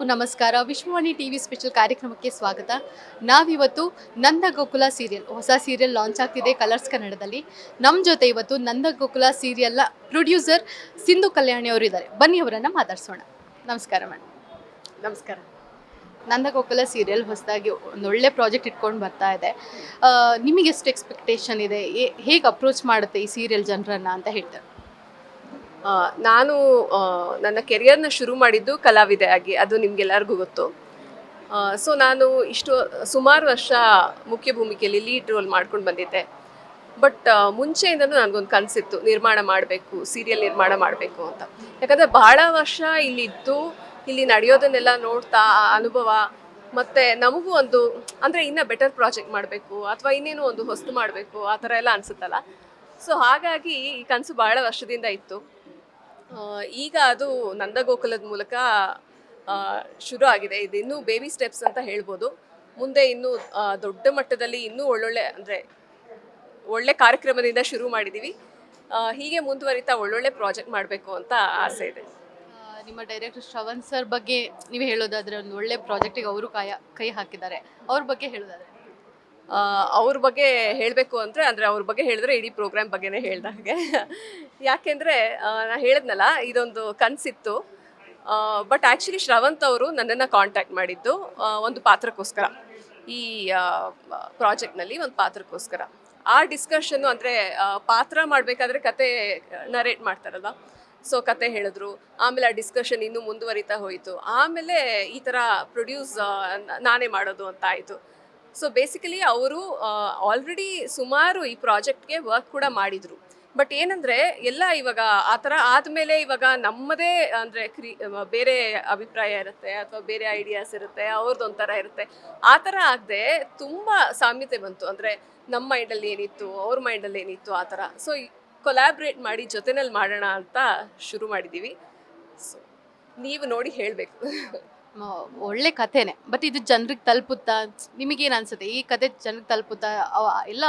ಎಲ್ಲರಿಗೂ ನಮಸ್ಕಾರ. Vishwavani TV special ಕಾರ್ಯಕ್ರಮಕ್ಕೆ ಸ್ವಾಗತ. ನಾವಿವತ್ತು ನಂದ ಗೋಕುಲ ಸೀರಿಯಲ್ ಹೊಸ ಸೀರಿಯಲ್ ಲಾಂಚ್ ಆಗ್ತಿದೆ ಕಲರ್ಸ್ ಕನ್ನಡದಲ್ಲಿ. ನಮ್ಮ ಜೊತೆ ಇವತ್ತು ನಂದ ಗೋಕುಲ ಸೀರಿಯಲ್ನ ಪ್ರೊಡ್ಯೂಸರ್ ಸಿಂಧು ಕಲ್ಯಾಣಿ ಅವರು ಇದ್ದಾರೆ. ಬನ್ನಿ ಅವರನ್ನು ಮಾತಾಡ್ಸೋಣ. ನಮಸ್ಕಾರ ಮೇಡಮ್. ನಮಸ್ಕಾರ. ನಂದ ಗೋಕುಲ ಸೀರಿಯಲ್ ಹೊಸದಾಗಿ ಒಂದು ಒಳ್ಳೆ ಪ್ರಾಜೆಕ್ಟ್ ಇಟ್ಕೊಂಡು ಬರ್ತಾ ಇದೆ. ನಿಮಗೆ ಎಷ್ಟು ಎಕ್ಸ್ಪೆಕ್ಟೇಷನ್ ಇದೆ, ಹೇಗೆ ಅಪ್ರೋಚ್ ಮಾಡುತ್ತೆ ಈ ಸೀರಿಯಲ್ ಜನರನ್ನ ಅಂತ ಹೇಳ್ತಾರೆ? ನಾನು ನನ್ನ ಕೆರಿಯರ್ನ ಶುರು ಮಾಡಿದ್ದು ಕಲಾವಿದೆ ಆಗಿ, ಅದು ನಿಮಗೆಲ್ಲರಿಗೂ ಗೊತ್ತು. ಸೊ ನಾನು ಸುಮಾರು ವರ್ಷ ಮುಖ್ಯ ಭೂಮಿಕೆಯಲ್ಲಿ ಲೀಡ್ ರೋಲ್ ಮಾಡ್ಕೊಂಡು ಬಂದಿದ್ದೆ. ಬಟ್ ಮುಂಚೆಯಿಂದನೂ ನನಗೊಂದು ಕನಸಿತ್ತು, ನಿರ್ಮಾಣ ಮಾಡಬೇಕು, ಸೀರಿಯಲ್ ನಿರ್ಮಾಣ ಮಾಡಬೇಕು ಅಂತ. ಯಾಕಂದರೆ ಬಹಳ ವರ್ಷ ಇಲ್ಲಿದ್ದು ಇಲ್ಲಿ ನಡೆಯೋದನ್ನೆಲ್ಲ ನೋಡ್ತಾ ಆ ಅನುಭವ, ಮತ್ತು ನಮಗೂ ಒಂದು ಅಂದರೆ ಇನ್ನೂ ಬೆಟರ್ ಪ್ರಾಜೆಕ್ಟ್ ಮಾಡಬೇಕು ಅಥವಾ ಇನ್ನೇನೋ ಒಂದು ಹೊಸ್ತು ಮಾಡಬೇಕು ಆ ಥರ ಎಲ್ಲ ಅನಿಸುತ್ತಲ್ಲ. ಸೊ ಹಾಗಾಗಿ ಈ ಕನಸು ಭಾಳ ವರ್ಷದಿಂದ ಇತ್ತು. ಈಗ ಅದು ನಂದ ಗೋಕುಲದ ಮೂಲಕ ಶುರು ಆಗಿದೆ. ಇದು ಇನ್ನೂ ಬೇಬಿ ಸ್ಟೆಪ್ಸ್ ಅಂತ ಹೇಳ್ಬೋದು. ಮುಂದೆ ಇನ್ನೂ ದೊಡ್ಡ ಮಟ್ಟದಲ್ಲಿ ಇನ್ನೂ ಒಳ್ಳೆ ಕಾರ್ಯಕ್ರಮದಿಂದ ಶುರು ಮಾಡಿದ್ದೀವಿ. ಹೀಗೆ ಮುಂದುವರಿತಾ ಒಳ್ಳೊಳ್ಳೆ ಪ್ರಾಜೆಕ್ಟ್ ಮಾಡಬೇಕು ಅಂತ ಆಸೆ ಇದೆ. ನಿಮ್ಮ ಡೈರೆಕ್ಟರ್ ಶ್ರವಣ್ ಸರ್ ಬಗ್ಗೆ ನೀವು ಹೇಳೋದಾದರೆ, ಒಂದು ಒಳ್ಳೆ ಪ್ರಾಜೆಕ್ಟಿಗೆ ಅವರು ಕೈ ಹಾಕಿದ್ದಾರೆ. ಅವ್ರ ಬಗ್ಗೆ ಹೇಳೋದಾದರೆ? ಅವ್ರ ಬಗ್ಗೆ ಹೇಳಬೇಕು ಅಂದರೆ ಅವ್ರ ಬಗ್ಗೆ ಹೇಳಿದ್ರೆ ಇಡೀ ಪ್ರೋಗ್ರಾಮ್ ಬಗ್ಗೆನೇ ಹೇಳ್ದ ಹಾಗೆ. ಯಾಕೆಂದರೆ ನಾನು ಹೇಳಿದ್ನಲ್ಲ, ಇದೊಂದು ಕನಸಿತ್ತು. ಬಟ್ ಆ್ಯಕ್ಚುಲಿ ಶ್ರವಂತ್ ಅವರು ನನ್ನನ್ನು ಕಾಂಟ್ಯಾಕ್ಟ್ ಮಾಡಿದ್ದು ಒಂದು ಪಾತ್ರಕ್ಕೋಸ್ಕರ, ಈ ಪ್ರಾಜೆಕ್ಟ್ನಲ್ಲಿ ಒಂದು ಪಾತ್ರಕ್ಕೋಸ್ಕರ. ಆ ಡಿಸ್ಕಷನ್ನು ಅಂದರೆ ಪಾತ್ರ ಮಾಡಬೇಕಾದ್ರೆ ಕತೆ ನರೇಟ್ ಮಾಡ್ತಾರಲ್ಲ, ಸೊ ಕತೆ ಹೇಳಿದ್ರು. ಆಮೇಲೆ ಆ ಡಿಸ್ಕಷನ್ ಇನ್ನೂ ಮುಂದುವರಿತಾ ಹೋಯಿತು. ಆಮೇಲೆ ಈ ಥರ ಪ್ರೊಡ್ಯೂಸ್ ನಾನೇ ಮಾಡೋದು ಅಂತ ಆಯಿತು. ಸೊ ಬೇಸಿಕಲಿ ಅವರು ಆಲ್ರೆಡಿ ಸುಮಾರು ಈ ಪ್ರಾಜೆಕ್ಟ್ಗೆ ವರ್ಕ್ ಕೂಡ ಮಾಡಿದರು. ಬಟ್ ಏನಂದರೆ ಎಲ್ಲ ಇವಾಗ ಆ ಥರ ಆದಮೇಲೆ ಇವಾಗ ನಮ್ಮದೇ ಅಂದರೆ ಬೇರೆ ಅಭಿಪ್ರಾಯ ಇರುತ್ತೆ ಅಥವಾ ಬೇರೆ ಐಡಿಯಾಸ್ ಇರುತ್ತೆ, ಅವ್ರದ್ದು ಒಂಥರ ಇರುತ್ತೆ. ಆ ಥರ ಆಗದೆ ತುಂಬ ಸಾಮ್ಯತೆ ಬಂತು. ಅಂದರೆ ನಮ್ಮ ಮೈಂಡಲ್ಲಿ ಏನಿತ್ತು, ಅವ್ರ ಮೈಂಡಲ್ಲಿ ಏನಿತ್ತು, ಆ ಥರ. ಸೊ ಕೊಲ್ಯಾಬ್ರೇಟ್ ಮಾಡಿ ಜೊತೆನಲ್ಲಿ ಮಾಡೋಣ ಅಂತ ಶುರು ಮಾಡಿದ್ದೀವಿ. ಸೊ ನೀವು ನೋಡಿ ಹೇಳಬೇಕು. ಒಳ್ಳೆ ಕಥೆನೇ, ಬಟ್ ಇದು ಜನರಿಗೆ ತಲುಪುತ್ತಾ? ನಿಮಗೇನು ಅನ್ಸುತ್ತೆ, ಈ ಕತೆ ಜನರಿಗೆ ತಲುಪುತ್ತಾ? ಎಲ್ಲ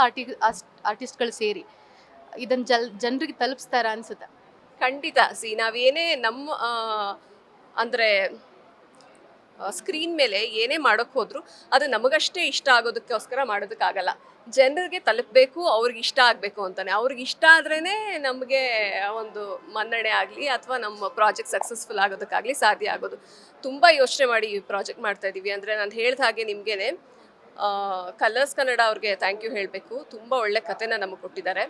ಆರ್ಟಿಸ್ಟ್ಗಳು ಸೇರಿ ಇದನ್ನು ಜನರಿಗೆ ತಲುಪಿಸ್ತಾರ ಅನ್ಸುತ್ತೆ? ಖಂಡಿತ. ನಾವೇನೇ ನಮ್ಮ ಅಂದರೆ ಸ್ಕ್ರೀನ್ ಮೇಲೆ ಏನೇ ಮಾಡೋಕ್ಕೆ ಹೋದ್ರು ಅದು ನಮಗಷ್ಟೇ ಇಷ್ಟ ಆಗೋದಕ್ಕೋಸ್ಕರ ಮಾಡೋದಕ್ಕಾಗಲ್ಲ. ಜನರಿಗೆ ತಲುಪಬೇಕು, ಅವ್ರಿಗೆ ಇಷ್ಟ ಆಗಬೇಕು ಅಂತಾನೆ. ಅವ್ರಿಗೆ ಇಷ್ಟ ಆದ್ರೇ ನಮಗೆ ಒಂದು ಮನ್ನಣೆ ಆಗಲಿ ಅಥವಾ ನಮ್ಮ ಪ್ರಾಜೆಕ್ಟ್ ಸಕ್ಸಸ್ಫುಲ್ ಆಗೋದಕ್ಕಾಗಲಿ ಸಾಧ್ಯ ಆಗೋದು. ತುಂಬ ಯೋಚನೆ ಮಾಡಿ ಈ ಪ್ರಾಜೆಕ್ಟ್ ಮಾಡ್ತಾಯಿದ್ದೀವಿ. ಅಂದರೆ ನಾನು ಹೇಳಿದ ಹಾಗೆ ನಿಮಗೇನೆ ಕಲರ್ಸ್ ಕನ್ನಡ ಅವ್ರಿಗೆ ಥ್ಯಾಂಕ್ ಯು ಹೇಳಬೇಕು. ತುಂಬ ಒಳ್ಳೆ ಕಥೆನ ನಮಗೆ ಕೊಟ್ಟಿದ್ದಾರೆ.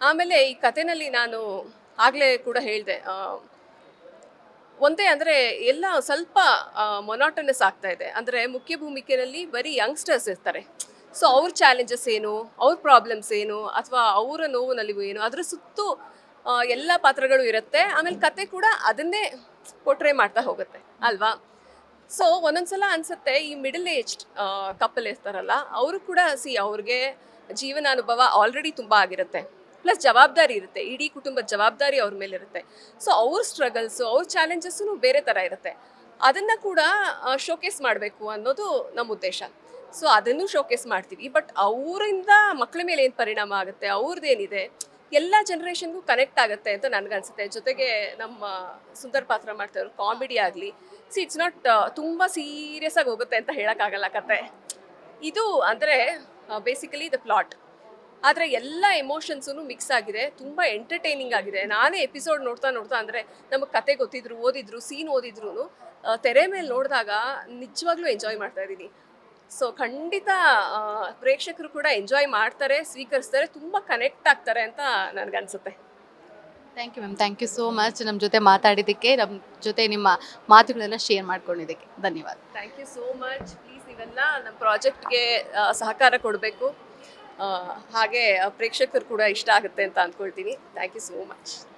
ಆಮೇಲೆ ಈ ಕಥೆನಲ್ಲಿ ನಾನು ಆಗಲೇ ಕೂಡ ಹೇಳಿದೆ, ಒಂದೇ ಅಂದರೆ ಎಲ್ಲ ಸ್ವಲ್ಪ ಮೊನಾಟನಸ್ ಆಗ್ತಾ ಇದೆ. ಅಂದರೆ ಮುಖ್ಯ ಭೂಮಿಕೆಯಲ್ಲಿ ಬರೀ ಯಂಗ್ಸ್ಟರ್ಸ್ ಇರ್ತಾರೆ. ಸೊ ಅವ್ರ ಚಾಲೆಂಜಸ್ ಏನು, ಅವ್ರ ಪ್ರಾಬ್ಲಮ್ಸ್ ಏನು, ಅಥವಾ ಅವರ ನೋವು ನಲಿವು ಏನು, ಅದರ ಸುತ್ತು ಎಲ್ಲ ಪಾತ್ರಗಳು ಇರುತ್ತೆ. ಆಮೇಲೆ ಕತೆ ಕೂಡ ಅದನ್ನೇ ಪೋರ್ಟ್ರೇ ಮಾಡ್ತಾ ಹೋಗುತ್ತೆ ಅಲ್ವಾ. ಸೊ ಒಂದೊಂದ್ಸಲ ಅನಿಸುತ್ತೆ, ಈ ಮಿಡಲ್ ಏಜ್ಡ್ ಕಪಲ್ ಇರ್ತಾರಲ್ಲ, ಅವರು ಕೂಡ ಅವ್ರಿಗೆ ಜೀವನಾನುಭವ ಆಲ್ರೆಡಿ ತುಂಬ ಆಗಿರುತ್ತೆ, ಪ್ಲಸ್ ಜವಾಬ್ದಾರಿ ಇರುತ್ತೆ, ಇಡೀ ಕುಟುಂಬದ ಜವಾಬ್ದಾರಿ ಅವ್ರ ಮೇಲೆ ಇರುತ್ತೆ. ಸೊ ಅವ್ರ ಸ್ಟ್ರಗಲ್ಸು, ಅವ್ರ ಚಾಲೆಂಜಸ್ಸು ಬೇರೆ ಥರ ಇರುತ್ತೆ. ಅದನ್ನು ಕೂಡ ಶೋಕೇಸ್ ಮಾಡಬೇಕು ಅನ್ನೋದು ನಮ್ಮ ಉದ್ದೇಶ. ಸೊ ಅದನ್ನು ಶೋಕೇಸ್ ಮಾಡ್ತೀವಿ. ಬಟ್ ಅವರಿಂದ ಮಕ್ಕಳ ಮೇಲೆ ಏನು ಪರಿಣಾಮ ಆಗುತ್ತೆ, ಅವ್ರದ್ದೇನಿದೆ, ಎಲ್ಲ ಜನ್ರೇಷನ್ಗೂ ಕನೆಕ್ಟ್ ಆಗುತ್ತೆ ಅಂತ ನನಗನ್ಸುತ್ತೆ. ಜೊತೆಗೆ ನಮ್ಮ ಸುಂದರ್ ಪಾತ್ರ ಮಾಡ್ತಾಯಿದ್ರು ಕಾಮಿಡಿ ಆಗಲಿ, ಇಟ್ಸ್ ನಾಟ್ ತುಂಬ ಸೀರಿಯಸ್ ಆಗಿ ಹೋಗುತ್ತೆ ಅಂತ ಹೇಳೋಕ್ಕಾಗಲ್ಲ ಕತೆ. ಇದು ಅಂದರೆ ಬೇಸಿಕಲಿ ದ ಪ್ಲಾಟ್. ಆದರೆ ಎಲ್ಲ ಎಮೋಷನ್ಸೂ ಮಿಕ್ಸ್ ಆಗಿದೆ, ತುಂಬ ಎಂಟರ್ಟೈನಿಂಗ್ ಆಗಿದೆ. ನಾನೇ ಎಪಿಸೋಡ್ ನೋಡ್ತಾ ಅಂದರೆ ನಮಗೆ ಕತೆ ಗೊತ್ತಿದ್ರು, ಓದಿದ್ರು, ಸೀನ್ ಓದಿದ್ರು ತೆರೆ ಮೇಲೆ ನೋಡಿದಾಗ ನಿಜವಾಗ್ಲೂ ಎಂಜಾಯ್ ಮಾಡ್ತಾಯಿದ್ದೀನಿ. ಸೊ ಖಂಡಿತ ಪ್ರೇಕ್ಷಕರು ಕೂಡ ಎಂಜಾಯ್ ಮಾಡ್ತಾರೆ, ಸ್ವೀಕರಿಸ್ತಾರೆ, ತುಂಬ ಕನೆಕ್ಟ್ ಆಗ್ತಾರೆ ಅಂತ ನನಗನ್ಸುತ್ತೆ. Thank you ma'am. Thank you so much ನಮ್ಮ ಜೊತೆ ಮಾತಾಡಿದ್ದಕ್ಕೆ, ನಮ್ಮ ಜೊತೆ ನಿಮ್ಮ ಮಾತುಗಳನ್ನು ಶೇರ್ ಮಾಡ್ಕೊಂಡಿದ್ದಕ್ಕೆ ಧನ್ಯವಾದ. Thank you so much. Please ನೀವೆಲ್ಲ ನಮ್ಮ ಪ್ರಾಜೆಕ್ಟ್ಗೆ ಸಹಕಾರ ಕೊಡಬೇಕು. ಹಾಗೆ ಪ್ರೇಕ್ಷಕರು ಕೂಡ ಇಷ್ಟ ಆಗುತ್ತೆ ಅಂತ ಅಂದ್ಕೊಳ್ತೀನಿ. Thank you so much.